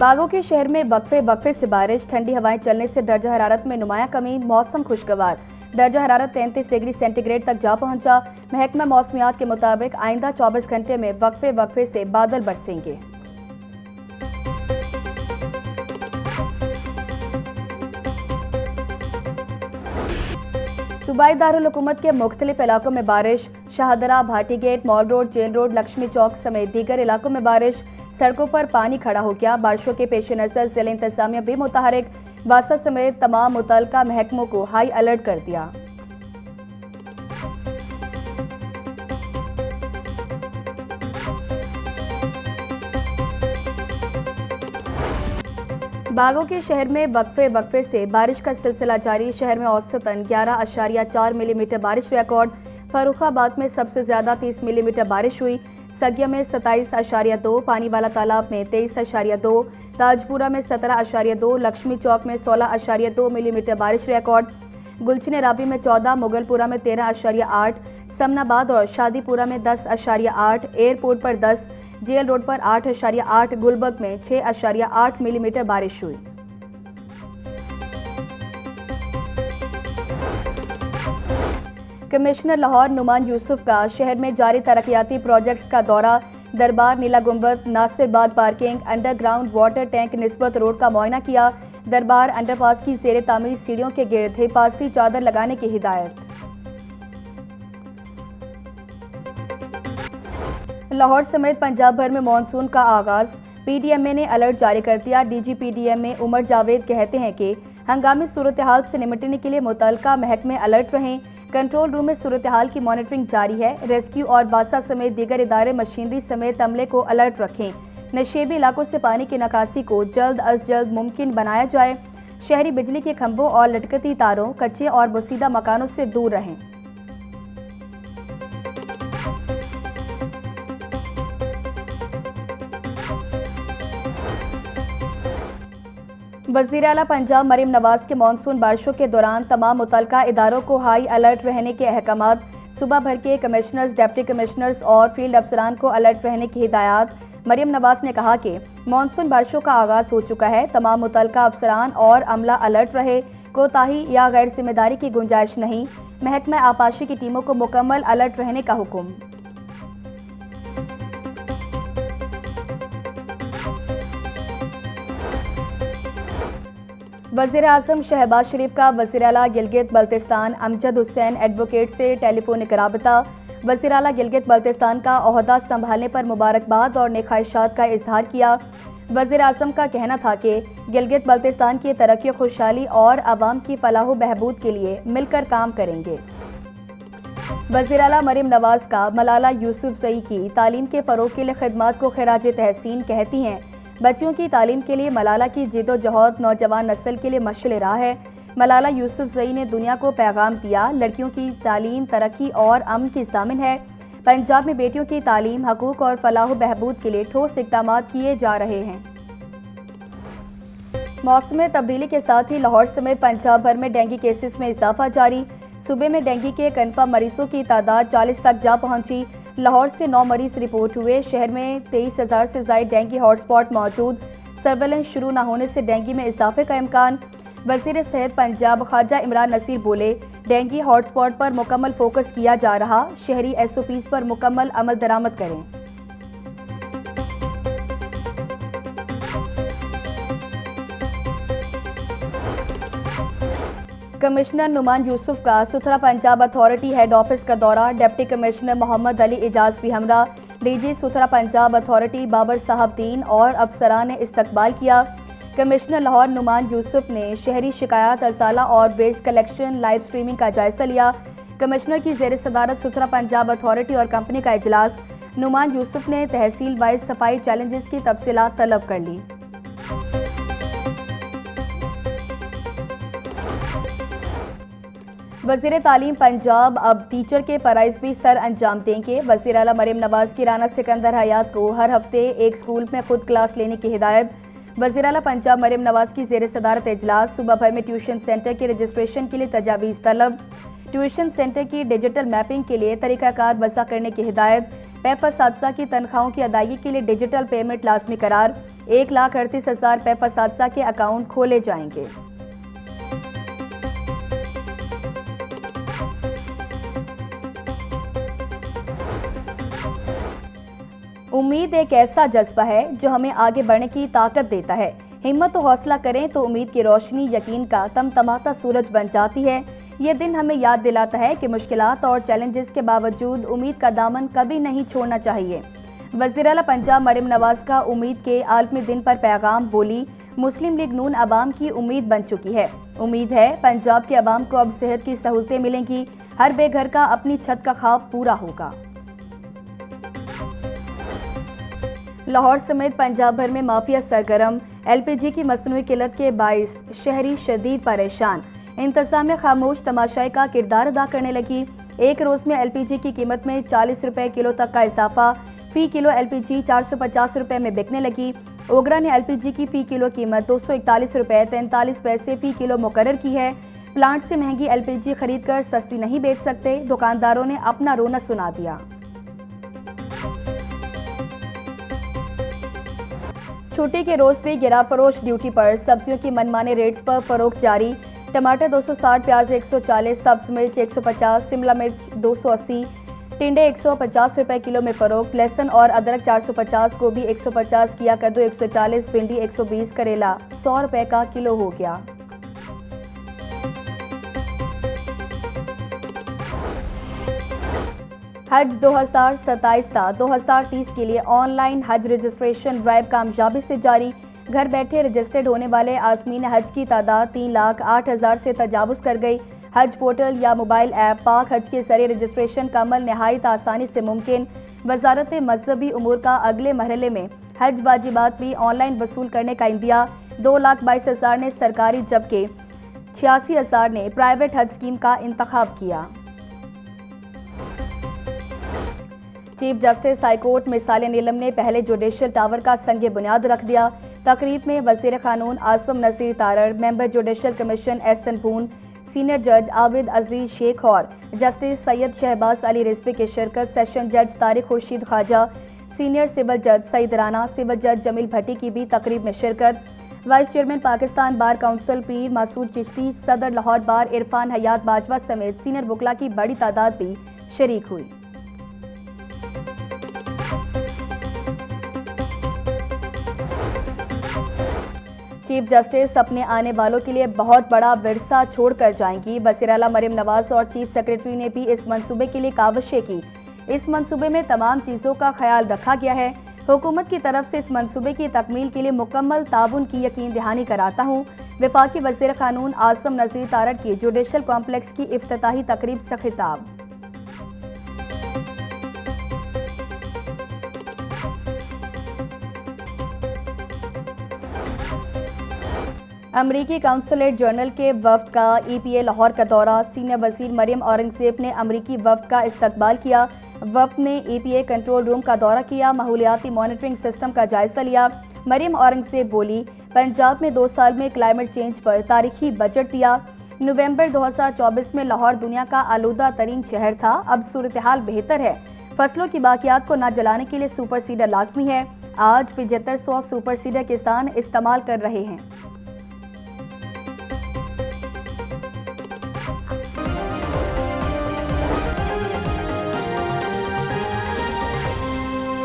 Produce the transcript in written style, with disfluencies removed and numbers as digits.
बागों के शहर में वक्फे वक्फे से बारिश, ठंडी हवाएं चलने से दर्जा हरारत में नुमाया कमी, मौसम खुशगवार। दर्जा हरारत 33 डिग्री सेंटीग्रेड तक जा पहुंचा। महकमा मौसमियात के मुताबिक आइंदा 24 घंटे में वक्फे वक्फे से बादल बरसेंगे। सूबाई दारुल हुकूमत के मुख्तलिफ इलाकों में बारिश, Shahdara, Bhati gate, mall road, jail road, Lakshmi Chowk समेत दीगर इलाकों में बारिश। सड़कों पर पानी खड़ा हो गया। बारिशों के पेश नज़र जिला इंतजामिया भी मुतहरिक, वासा समेत तमाम मुतल्लिका महकमों को हाई अलर्ट कर दिया। बागों के शहर में वक्फे वक्फे से बारिश का सिलसिला जारी। शहर में औसतन 11.4 मिलीमीटर बारिश रिकॉर्ड। फर्रुखाबाद में सबसे ज्यादा 30 मिलीमीटर बारिश हुई। सगिया में 27.2, पानी वाला तालाब में 23.2, ताजपुरा में 17.2, लक्ष्मी चौक में 16.2 मिलीमीटर बारिश रिकॉर्ड। गुलशन राबी में 14, मुगलपुरा में 13.8, समनाबाद और शादीपुरा में 10.8, एयरपोर्ट पर 10, जेल रोड पर 8.8, गुलबर्ग में 6.8 मिलीमीटर बारिश हुई। कमिश्नर लाहौर नुमान यूसुफ का शहर में जारी तरक्याती प्रोजेक्ट्स का दौरा। Darbar, Neela Gumbad, Nasirabad parking, underground water tank, Nisbat road का मुआयना किया। दरबार अंडरपास की जेर तामीर सीढ़ियों के गिर्द हिफाजती चादर लगाने की हिदायत। लाहौर समेत पंजाब भर में मानसून का आगाज। पीडीएमए ने अलर्ट जारी कर दिया। डीजी पीडीएमए उमर जावेद कहते हैं कि हंगामी सूरत हाल से निपटने के लिए मुतल्लिका महकमे अलर्ट रहें। कंट्रोल रूम में सूरत हाल की मॉनिटरिंग जारी है। रेस्क्यू और बासा समेत दीगर इदारे मशीनरी समेत अमले को अलर्ट रखें। नशेबी इलाकों से पानी की निकासी को जल्द अज जल्द मुमकिन बनाया जाए। शहरी बिजली के खंभों और लटकती तारों, कच्चे और बोसीदा मकानों से दूर रहें। वज़ीर आला पंजाब मरीम नवाज के मानसून बारिशों के दौरान तमाम मुतल्लिका इदारों को हाई अलर्ट रहने के अहकामात। सूबा भर के कमिश्नर्स, डिप्टी कमिश्नर्स और फील्ड अफसरान को अलर्ट रहने की हिदायत। मरीम नवाज ने कहा कि मानसून बारिशों का आगाज हो चुका है। तमाम मुतल्लिका अफसरान और अमला अलर्ट रहे। कोताही या गैर जिम्मेदारी की गुंजाइश नहीं। महकमा आपाशी की टीमों को मुकम्मल अलर्ट रहने का हुक्म। वज़ीर आज़म शहबाज शरीफ का वज़ीर आला गिलगित बल्तिस्तान अमजद हुसैन एडवोकेट से टेलीफोनिक राबता। वज़ीर आला गिलगित बल्तिस्तान का ओहदा संभालने पर मुबारकबाद और ख्वाहिशात का इजहार किया। वज़ीर आज़म का कहना था कि गिलगित बल्तिस्तान की तरक्की, खुशहाली और आवाम की फलाह बहबूद के लिए मिलकर काम करेंगे। वज़ीर आला मरीम नवाज का मलाला यूसुफजई की तालीम के फ़रोग़ के लिए खिदमात को खिराज तहसीन कहती हैं। बच्चियों की तालीम के लिए मलाला की जिद्दोजहद नौजवान नस्ल के लिए मशाल राह है। मलाला यूसुफजई ने दुनिया को पैगाम दिया, लड़कियों की तालीम तरक्की और अमन की ज़ामिन है। पंजाब में बेटियों की तालीम, हकूक़ और फलाह बहबूद के लिए ठोस इक़दाम किए जा रहे हैं। मौसम तब्दीली के साथ ही लाहौर समेत पंजाब भर में डेंगू केसेस में इजाफा जारी। सूबे में डेंगू के कन्फर्म मरीजों की तादाद 40 तक जा पहुंची। लाहौर से 9 मरीज रिपोर्ट हुए। शहर में 23,000 से ज़ायद डेंगू हॉटस्पॉट मौजूद। सर्वेलेंस शुरू न होने से डेंगू में इजाफे का इम्कान। वज़ीर सेहत पंजाब ख्वाजा इमरान नसीर बोले, डेंगू हॉटस्पॉट पर मुकम्मल फोकस किया जा रहा। शहरी SOPs पर मुकम्मल अमल दरामद करें। कमिश्नर नुमान यूसुफ का सुथरा पंजाब अथॉरिटी हेड ऑफिस का दौरा। डिप्टी कमिश्नर मोहम्मद अली इजाज भी हमरा। डीजी सुथरा पंजाब अथॉरिटी बाबर साहब दीन और अफसरान ने इस्तकबाल किया। कमिश्नर लाहौर नुमान यूसुफ ने शहरी शिकायत, असाला और वेस्ट कलेक्शन लाइव स्ट्रीमिंग का जायजा लिया। कमिश्नर की जेर सदारत सुथरा पंजाब अथॉरिटी और कंपनी का इजलास। नुमान यूसुफ ने तहसील वाइज सफाई चैलेंजेस की तफसीलात तलब कर ली। वज़ीर तालीम पंजाब अब टीचर के फ़राइज़ भी सर अंजाम देंगे। वज़ीर आला मरीम नवाज की राना सिकंदर हयात को हर हफ्ते एक स्कूल में खुद क्लास लेने की हिदायत। वज़ीर आला पंजाब मरीम नवाज की जेर सदारत इजलास। सूबा भर में ट्यूशन सेंटर की रजिस्ट्रेशन के लिए तजावीज़ तलब। ट्यूशन सेंटर की डिजिटल मैपिंग के लिए तरीक़ाकार वज़ा करने की हिदायत। पेपर सादसा की तनख्वाहों की अदायगी के लिए डिजिटल पेमेंट लाजमी करार। 1,38,000 रुपये फसादसा के अकाउंट खोले जाएंगे। उम्मीद एक ऐसा जज्बा है जो हमें आगे बढ़ने की ताकत देता है। हिम्मत और हौसला करें तो उम्मीद की रोशनी यकीन का तमतमाता सूरज बन जाती है। ये दिन हमें याद दिलाता है कि मुश्किलात और चैलेंजेस के बावजूद उम्मीद का दामन कभी नहीं छोड़ना चाहिए। वज़ीर आला पंजाब मरियम नवाज का उम्मीद के आलमी दिन पर पैगाम बोली, मुस्लिम लीग नून अवाम की उम्मीद बन चुकी है। उम्मीद है पंजाब के अवाम को अब सेहत की सहूलतें मिलेंगी, हर बेघर का अपनी छत का ख्वाब पूरा होगा। लाहौर समेत पंजाब भर में माफिया सरगर्म, LPG की मसनूई किल्लत के बाइस शहरी शदीद परेशान। इंतजामिया खामोश तमाशाई का किरदार अदा करने लगी। एक रोज में LPG की कीमत में 40 रुपए किलो तक का इजाफा, फी किलो LPG 450 रुपए में बिकने लगी। ओगरा ने LPG की फी किलो कीमत 241 रुपए 43 पैसे फी किलो मुकर्रर की है। प्लांट से महंगी LPG खरीद कर सस्ती नहीं बेच सकते, दुकानदारों ने अपना रोना सुना दिया। छुट्टी के रोज भी गिरा फरोश ड्यूटी पर, सब्जियों की मनमाने रेट्स पर फरोख्त जारी। टमाटर 260, प्याज 140, सब्ज मिर्च 150, शिमला मिर्च 280, टिंडे 150 रुपए किलो में फरोख्त। लहसुन और अदरक 450, गोभी 150, किया कद्दू 140, भिंडी 120, करेला 100 रुपए का किलो हो गया। हज 2027-2030 के लिए ऑनलाइन हज रजिस्ट्रेशन ड्राइव कामयाबी से जारी। घर बैठे रजिस्टर्ड होने वाले आज़मीन हज की तादाद 3,08,000 से तजावुज़ कर गई। हज पोर्टल या मोबाइल ऐप पाक हज के जरिए रजिस्ट्रेशन का अमल नहायत आसानी से मुमकिन। वजारत मजहबी उमूर का अगले मरहले में हज वाजिबात भी ऑनलाइन वसूल करने का इंदिया। 2,22,000 ने सरकारी जबकि 86,000 ने प्राइवेट हज स्कीम का इंतखाब किया। चीफ जस्टिस हाईकोर्ट मिसाल नीलम ने पहले जुडिशल टावर का संग बुनियाद रख दिया। तकरीब में वजीर कानून Assam Naseer Tarar, member judicial commission SN पून, सीनियर जज आबिद अजीज शेख और जस्टिस सैयद शहबाज अली रिजवी की शिरकत। सेशन जज तारिक खुर्शीद ख्वाजा, सीनियर सिविल जज सईद राना, सिविल जज जमील भट्टी की भी तकरीब में शिरकत। Vice chairman Pakistan bar council पीर मासूद चिश्ती, सदर लाहौर बार इरफान हयात बाजवा समेत सीनियर वकला की बड़ी तादाद भी शरीक हुई। चीफ जस्टिस अपने आने वालों के लिए बहुत बड़ा विरसा छोड़कर जाएंगी। वज़ीर आला मरियम नवाज और चीफ सेक्रेटरी ने भी इस मंसूबे के लिए काविशें की। इस मंसूबे में तमाम चीज़ों का ख्याल रखा गया है। हुकूमत की तरफ से इस मंसूबे की तकमील के लिए मुकम्मल ताउन की यकीन दहानी कराता हूँ। वफाकी वज़ीर कानून आसम नसीर तारड़ की जुडिशल कॉम्प्लेक्स की इफ्तिताही तकरीब से खिताब। अमरीकी काउंसलेट जनरल के वफ्द का EPA लाहौर का दौरा। सीनियर वजीर मरियम औरंगजेब ने अमरीकी वफ्द का इस्तकबाल किया। वफ्द ने EPA कंट्रोल रूम का दौरा किया, माहौलियाती मॉनिटरिंग सिस्टम का जायजा लिया। मरियम औरंगजेब बोली, पंजाब में 2 साल में क्लाइमेट चेंज पर तारीखी बजट दिया। नवंबर 2024 में लाहौर दुनिया का आलूदा तरीन शहर था, अब सूरत हाल बेहतर है। फसलों की बाकियात को न जलाने के लिए सुपर सीडर लाजमी है। आज 7500 सुपर सीडर किसान इस्तेमाल कर रहे हैं।